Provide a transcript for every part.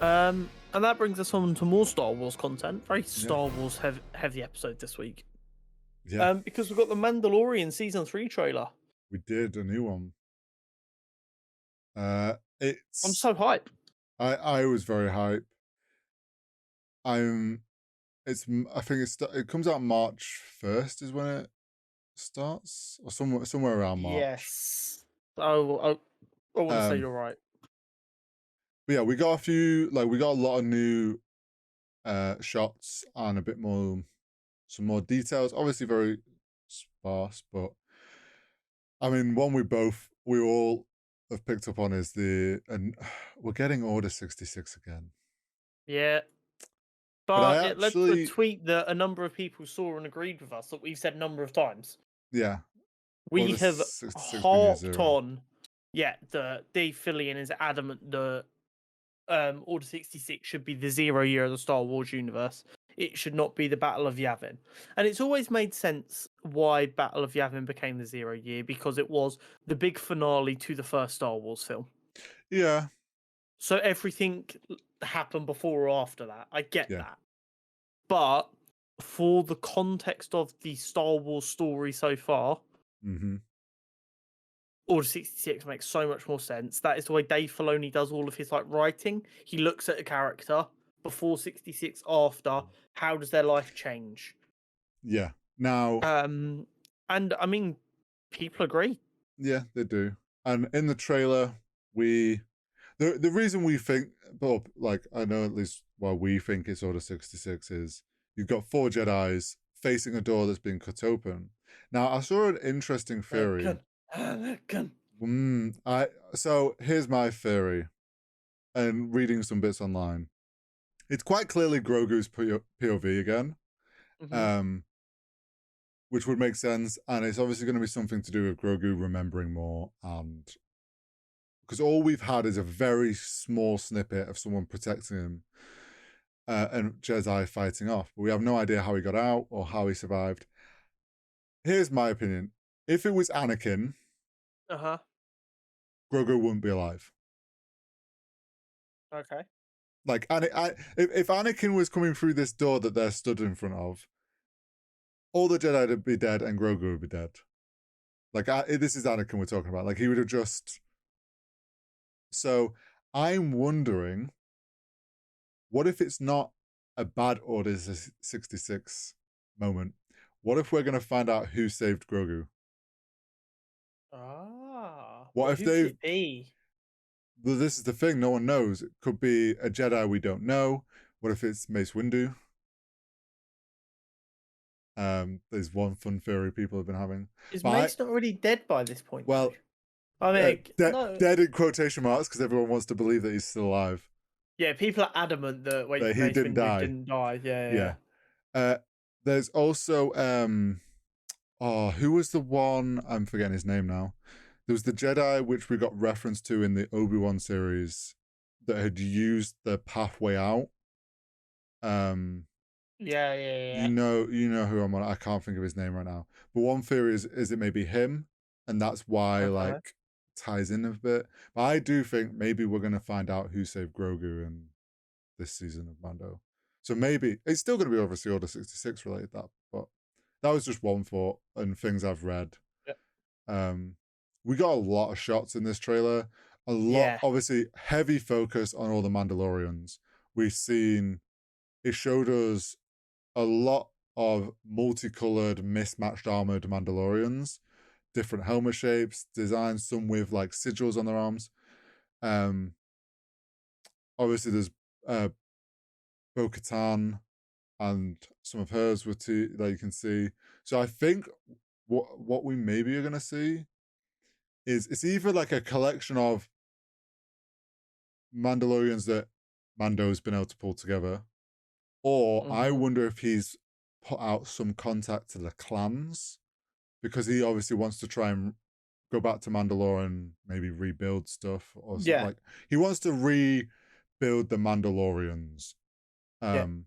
And that brings us on to more Star Wars content. Very Yeah, Star Wars heavy episode this week. yeah, Because we've got the Mandalorian season 3 trailer. we did a new one. I'm It's so hyped. I was very hype. I'm I think it comes out March 1st is when it starts, or somewhere around March. Yes. I want to say Um, you're right. but yeah, we got we got a lot of new shots and a bit more, some more details. Obviously very sparse, but I mean, one we all have picked up on is and we're getting Order 66 again. Yeah. But I But it led to a actually, tweet that a number of people saw and agreed with us that we've said a number of times. yeah, We Order have 66 we need harped zero. on, yeah, the Dave Fillion is adamant that Order 66 should be the 0 year of the Star Wars universe. It should not be the Battle of Yavin. And it's always made sense why Battle of Yavin became the 0 year, because it was the big finale to the first Star Wars film. Yeah, So everything happened before or after that. I get yeah. that. But for the context of the Star Wars story so far, Mm-hmm. Order 66 makes so much more sense. That is the way Dave Filoni does all of his writing. He looks at a character before 66, after. How does their life change? Yeah. Now, And I mean, people agree. yeah, they do. And in the trailer, the reason we think, well, like I know at least why we think it's Order 66 is you've got four Jedi's facing a door that's been cut open. Now, I saw an interesting theory. Anakin. So here's my theory, and reading some bits online. It's quite clearly Grogu's POV again, Mm-hmm. um, which would make sense, and it's obviously going to be something to do with Grogu remembering more, and because all we've had is a very small snippet of someone protecting him, and Jedi fighting off, but we have no idea how he got out or how he survived. Here's my opinion: if it was Anakin, Uh-huh. Grogu wouldn't be alive. Okay. Like, if Anakin was coming through this door that they're stood in front of, all the Jedi would be dead and Grogu would be dead. Like, this is Anakin we're talking about. Like, he would have just. So, I'm wondering, what if it's not a bad Order 66 moment? What if we're going to find out who saved Grogu? What Well, if who could they've. it be? Well, this is the thing, no one knows. It could be a Jedi we don't know. What if it's Mace Windu? There's one fun theory people have been having. Is But Mace not already dead by this point, though? well, I mean, no. dead in quotation marks because everyone wants to believe that he's still alive. Yeah, people are adamant that That he Mace didn't Windu die. didn't die. Yeah, Yeah. yeah. Uh, there's also oh, who was the one? I'm forgetting his name now. There was the Jedi which we got reference to in the Obi-Wan series that had used the pathway out. Yeah, yeah, yeah. You know who I'm on. I can't think of his name right now. But one theory is it may be him, and that's why Okay. ties in a bit. But I do think maybe we're gonna find out who saved Grogu in this season of Mando. So maybe it's still gonna be obviously Order 66 related, but that was just one thought and things I've read. Yeah. We got a lot of shots in this trailer. A lot, Yeah. obviously, heavy focus on all the Mandalorians. We've seen it showed us a lot of multicolored, mismatched armored Mandalorians, different helmet shapes, designs, some with like sigils on their arms. Um, Obviously, there's Bo Katan, and some of hers were too that you can see. So I think what we maybe are gonna see is it's either like a collection of Mandalorians that Mando's been able to pull together, or I Hmm. wonder if he's put out some contact to the clans because he obviously wants to try and go back to Mandalore and maybe rebuild stuff or something. Yeah. Like he wants to rebuild the Mandalorians. Yeah. Um,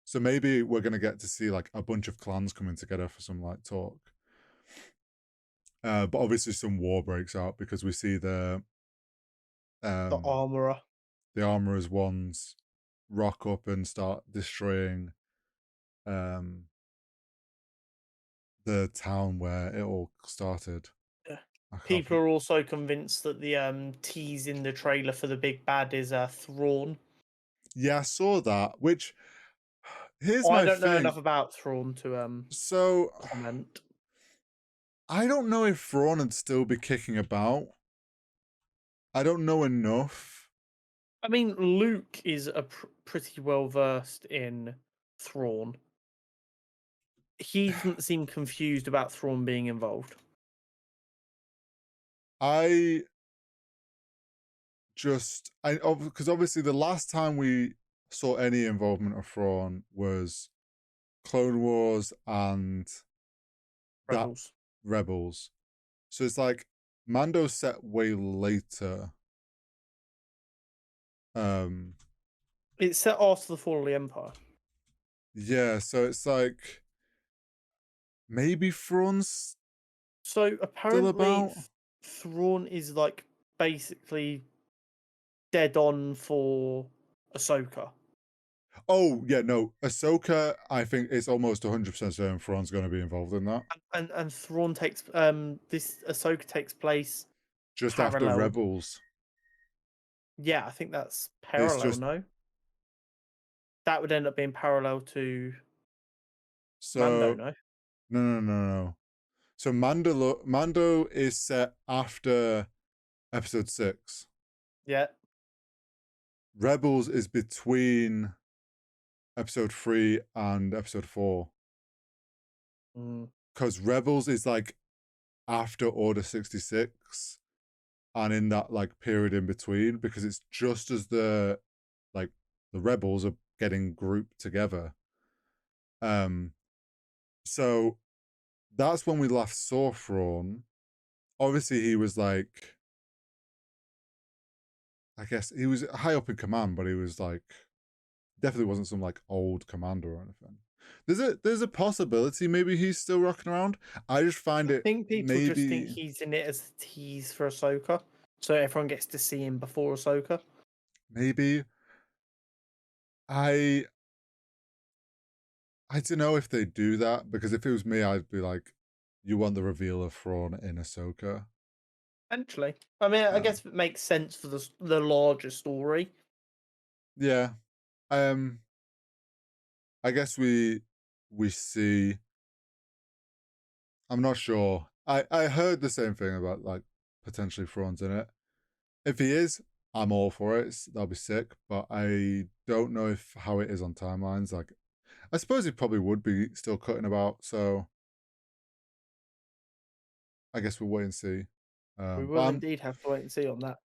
so maybe we're gonna get to see like a bunch of clans coming together for some like talk. But obviously some war breaks out because we see The um armorer. the armorers ones rock up and start destroying um the town where it all started. Yeah. I can't. People are also convinced that the tease in the trailer for the big bad is Thrawn. Yeah, I saw that. Which here's I my don't know thing. enough about Thrawn to So comment. I don't know if Thrawn would still be kicking about. I don't know enough. I mean, Luke is a pretty well versed in Thrawn. He doesn't seem confused about Thrawn being involved. I because obviously the last time we saw any involvement of Thrawn was Clone Wars and that Rebels. Rebels. So it's like Mando's set way later. Um It's set after the fall of the Empire. yeah, so it's like maybe Thrawn's So still apparently, about. Thrawn is like basically dead on for Ahsoka. Oh yeah, no, Ahsoka. I think it's almost 100% certain Thrawn's going to be involved in that. And Thrawn takes this Ahsoka takes place Just after parallel. Rebels, Yeah, I think that's it's parallel. just No, that would end up being parallel to Mando. so No, no. So Mando is set after Episode 6. yeah, Rebels is between Episode 3 and Episode 4. mm. Because Rebels is like after Order 66 and in that like period in between, because it's just as like the rebels are getting grouped together. So that's when we last saw Thrawn. Obviously he was like, I guess he was high up in command, but he was like definitely wasn't some like old commander or anything. There's a possibility maybe he's still rocking around. I just find I it think people just think maybe he's in it as a tease for Ahsoka, so everyone gets to see him before Ahsoka. maybe I I don't know if they do that, because if it was me, I'd be like, you want the reveal of Thrawn in Ahsoka. Eventually, I mean, I Um, guess it makes sense for the larger story. yeah. Um, I guess we see. I'm not sure. I heard the same thing about like potentially Thrawn's in it. If he is, I'm all for it. That'll be sick. But I don't know if how it is on timelines. Like, I suppose he probably would be still cutting about. So I guess we'll wait and see. We But will indeed have to wait and see on that.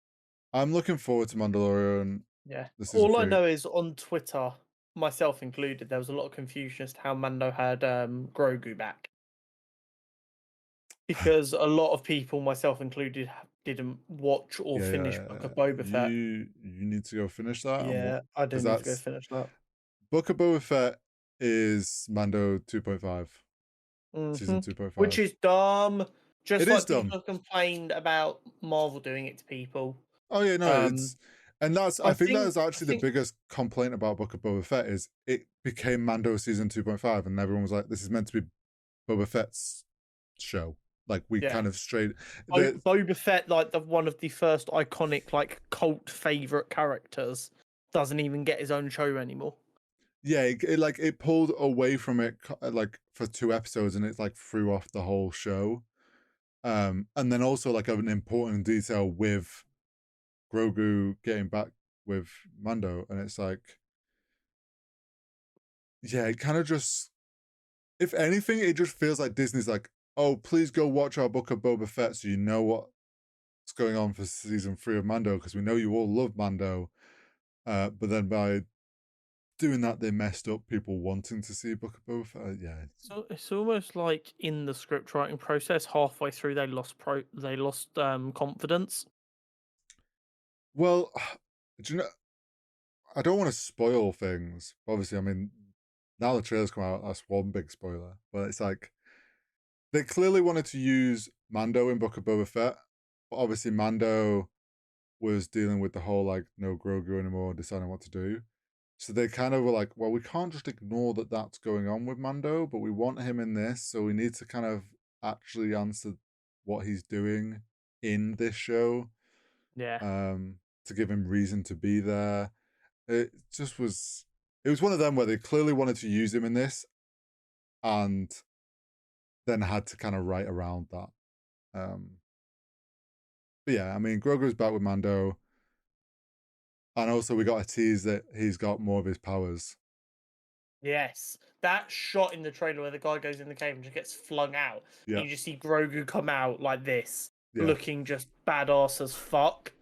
I'm looking forward to Mandalorian. Yeah. The season All I 3. know is on Twitter, myself included, there was a lot of confusion as to how Mando had Grogu back. Because a lot of people, myself included, didn't watch or finish Book Yeah. of Boba Fett. You need to go finish that. Yeah, I do Because need to go that's finish that. Book of Boba Fett is Mando 2.5, season Which 2.5. is dumb. It Just is like dumb. people have complained about Marvel doing it to people. Oh yeah, no, Um, and I I think that is I actually the think biggest complaint about Book of Boba Fett is it became Mando season 2.5, and everyone was like, this is meant to be Boba Fett's show. Like we yeah. kind of straight the Boba Fett, like the one of the first iconic, like cult favorite characters, doesn't even get his own show anymore. yeah, like it pulled away from it like for 2 episodes, and it like threw off the whole show. And then also like an important detail with Grogu getting back with Mando, and it's like, yeah, it kind of just, if anything, it just feels like Disney's like, oh, please go watch our Book of Boba Fett so you know what's going on for season 3 of Mando, because we know you all love Mando. But then by doing that, they messed up people wanting to see Book of Boba Fett. Yeah. So it's almost like in the script writing process, halfway through they lost confidence. Well, do you know? I don't want to spoil things. Obviously, I mean, now the trailer's come out, that's one big spoiler. But it's like they clearly wanted to use Mando in Book of Boba Fett, but obviously Mando was dealing with the whole like no Grogu anymore, deciding what to do. So they kind of were like, well, we can't just ignore that that's going on with Mando, but we want him in this, so we need to kind of actually answer what he's doing in this show, Yeah. to give him reason to be there. It just was. It was one of them where they clearly wanted to use him in this, and then had to kind of write around that. Um, but yeah, I mean, Grogu's back with Mando, and also we got a tease that he's got more of his powers. Yes. That shot in the trailer where the guy goes in the cave and just gets flung out, and Yeah, you just see Grogu come out like this, yeah. looking just badass as fuck.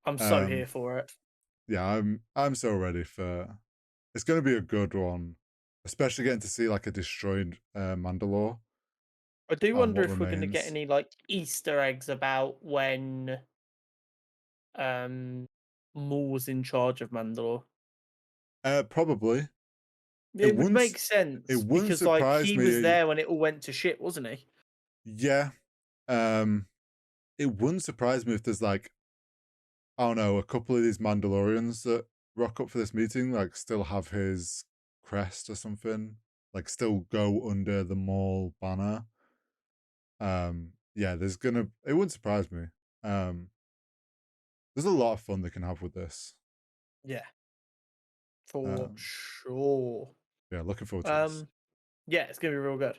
I'm so here Um, for it. yeah, I'm so ready for. It's going to be a good one, especially getting to see like a destroyed Mandalore I do and wonder what if we're gonna get remains. any like Easter eggs about when um Maul was in charge of Mandalore. Probably it It would wouldn't make it sense wouldn't because like surprise he was me. there when it all went to shit, wasn't he? Yeah, um, it wouldn't surprise me if there's like I don't know a couple of these Mandalorians that rock up for this meeting, like still have his crest or something, like still go under the Maul banner. Yeah, there's gonna. It wouldn't surprise me. Um, there's a lot of fun they can have with this. Yeah, for Um, sure. yeah, looking forward to this. Um, yeah, it's gonna be real good.